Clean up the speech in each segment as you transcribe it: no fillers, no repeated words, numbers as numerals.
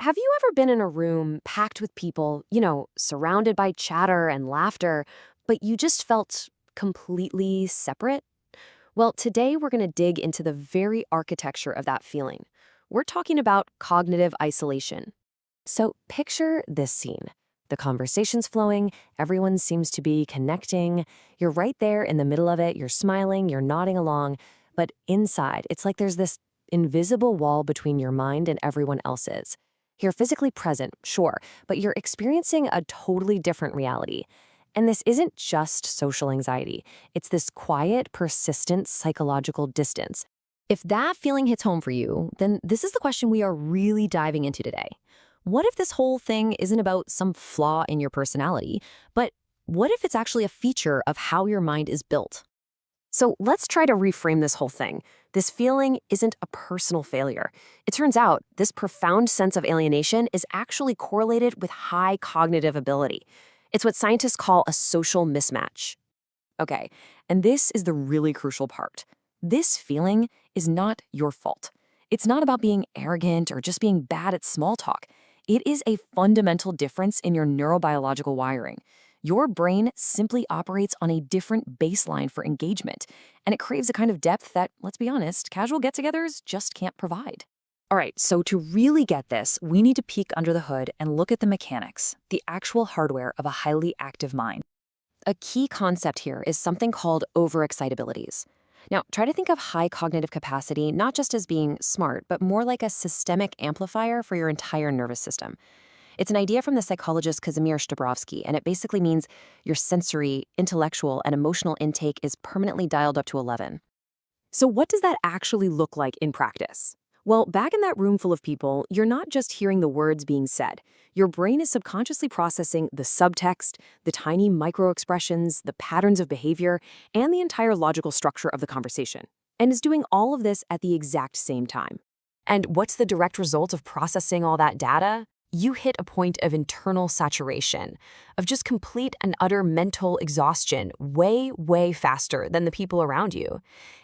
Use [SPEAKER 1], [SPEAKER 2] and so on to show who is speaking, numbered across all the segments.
[SPEAKER 1] Have you ever been in a room packed with people, surrounded by chatter and laughter, but you just felt completely separate? Well, today we're going to dig into the very architecture of that feeling. We're talking about cognitive isolation. So picture this scene. The conversation's flowing, everyone seems to be connecting. You're right there in the middle of it, you're smiling, you're nodding along, but inside, it's like there's this invisible wall between your mind and everyone else's. You're physically present, sure, but you're experiencing a totally different reality. And this isn't just social anxiety. It's this quiet, persistent psychological distance. If that feeling hits home for you, then this is the question we are really diving into today. What if this whole thing isn't about some flaw in your personality, but what if it's actually a feature of how your mind is built? So let's try to reframe this whole thing. This feeling isn't a personal failure. It turns out this profound sense of alienation is actually correlated with high cognitive ability. It's what scientists call a social mismatch. Okay, and this is the really crucial part. This feeling is not your fault. It's not about being arrogant or just being bad at small talk. It is a fundamental difference in your neurobiological wiring. Your brain simply operates on a different baseline for engagement, and it craves a kind of depth that, let's be honest, casual get-togethers just can't provide. All right, so to really get this, we need to peek under the hood and look at the mechanics, the actual hardware of a highly active mind. A key concept here is something called overexcitabilities. Now, try to think of high cognitive capacity not just as being smart, but more like a systemic amplifier for your entire nervous system. It's an idea from the psychologist Kazimierz Stabrowski, and it basically means your sensory, intellectual, and emotional intake is permanently dialed up to 11. So what does that actually look like in practice? Well, back in that room full of people, you're not just hearing the words being said. Your brain is subconsciously processing the subtext, the tiny micro-expressions, the patterns of behavior, and the entire logical structure of the conversation. And is doing all of this at the exact same time. And what's the direct result of processing all that data? You hit a point of internal saturation, of just complete and utter mental exhaustion way, way faster than the people around you.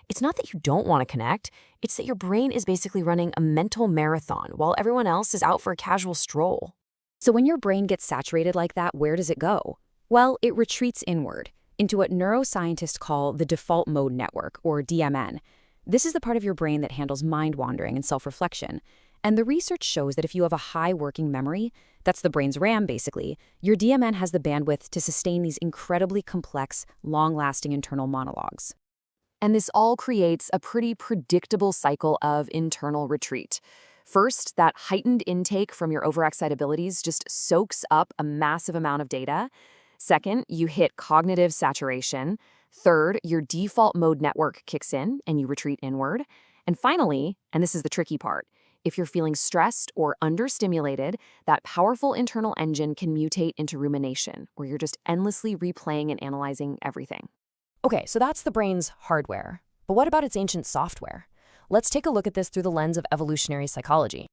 [SPEAKER 1] It's not that you don't want to connect, it's that your brain is basically running a mental marathon while everyone else is out for a casual stroll. So when your brain gets saturated like that, where does it go? Well, it retreats inward, into what neuroscientists call the default mode network, or DMN. This is the part of your brain that handles mind wandering and self-reflection. And the research shows that if you have a high working memory, that's the brain's RAM basically, your DMN has the bandwidth to sustain these incredibly complex, long-lasting internal monologues. And this all creates a pretty predictable cycle of internal retreat. First, that heightened intake from your overexcitabilities just soaks up a massive amount of data. Second, you hit cognitive saturation. Third, your default mode network kicks in and you retreat inward. And finally, and this is the tricky part, if you're feeling stressed or understimulated, that powerful internal engine can mutate into rumination, where you're just endlessly replaying and analyzing everything. Okay, so that's the brain's hardware. But what about its ancient software? Let's take a look at this through the lens of evolutionary psychology.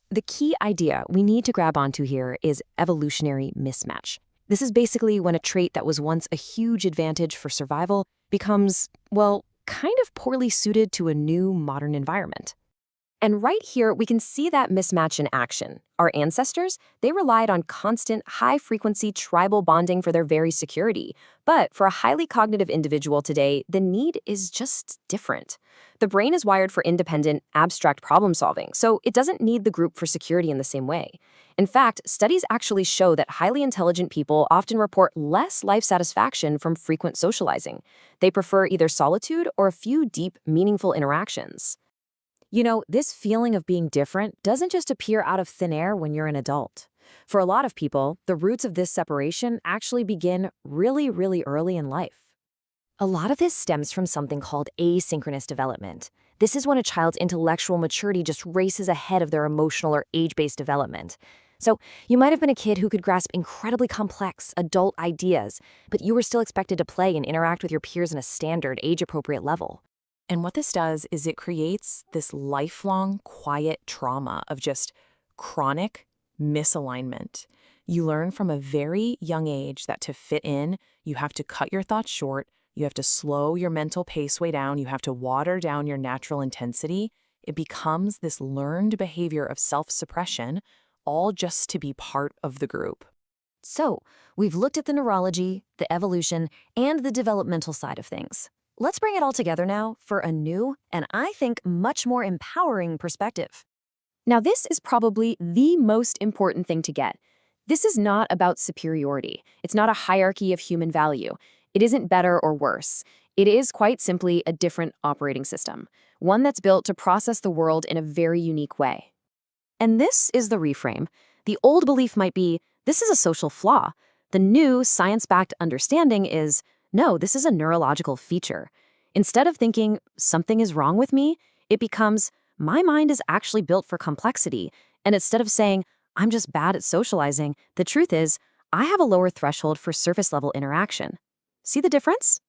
[SPEAKER 1] The key idea we need to grab onto here is evolutionary mismatch. This is basically when a trait that was once a huge advantage for survival becomes, well, kind of poorly suited to a new modern environment. And right here, we can see that mismatch in action. Our ancestors, they relied on constant, high-frequency tribal bonding for their very security. But for a highly cognitive individual today, the need is just different. The brain is wired for independent, abstract problem-solving, so it doesn't need the group for security in the same way. In fact, studies actually show that highly intelligent people often report less life satisfaction from frequent socializing. They prefer either solitude or a few deep, meaningful interactions. You know, this feeling of being different doesn't just appear out of thin air when you're an adult. For a lot of people, the roots of this separation actually begin really, really early in life. A lot of this stems from something called asynchronous development. This is when a child's intellectual maturity just races ahead of their emotional or age-based development. So you might have been a kid who could grasp incredibly complex adult ideas, but you were still expected to play and interact with your peers in a standard, age-appropriate level. And what this does is it creates this lifelong quiet trauma of just chronic misalignment. You learn from a very young age that to fit in, you have to cut your thoughts short, you have to slow your mental pace way down, you have to water down your natural intensity. It becomes this learned behavior of self-suppression,
[SPEAKER 2] all just to be part of the group.
[SPEAKER 3] So, we've looked at the neurology, the evolution, and the developmental side of things. Let's bring it all together now for a new, and I think much more empowering perspective.
[SPEAKER 1] Now, this is probably the most important thing to get. This is not about superiority. It's not a hierarchy of human value. It isn't better or worse. It is quite simply a different operating system, one that's built to process the world in a very unique way. And this is the reframe. The old belief might be, this is a social flaw. The new science-backed understanding is, no, this is a neurological feature. Instead of thinking, something is wrong with me, it becomes, my mind is actually built for complexity. And instead of saying, I'm just bad at socializing, the truth is, I have a lower threshold for surface-level interaction. See the difference?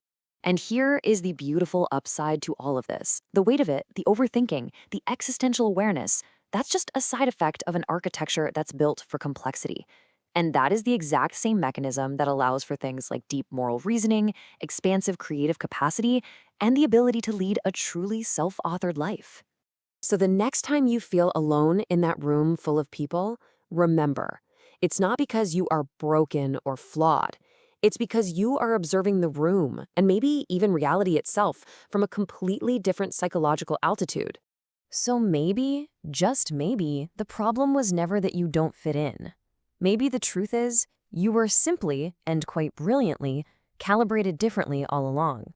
[SPEAKER 1] And here is the beautiful upside to all of this. The weight of it, the overthinking, the existential awareness, that's just a side effect of an architecture that's built for complexity. And that is the exact same mechanism that allows for things like deep moral reasoning, expansive creative capacity, and the ability to lead a truly self-authored life. So the next time you feel alone in that room full of people, remember, it's not because you are broken or flawed. It's because you are observing the room, and maybe even reality itself, from a completely different psychological altitude. So maybe, just maybe, the problem was never that you don't fit in. Maybe the truth is, you were simply, and quite brilliantly, calibrated differently all along.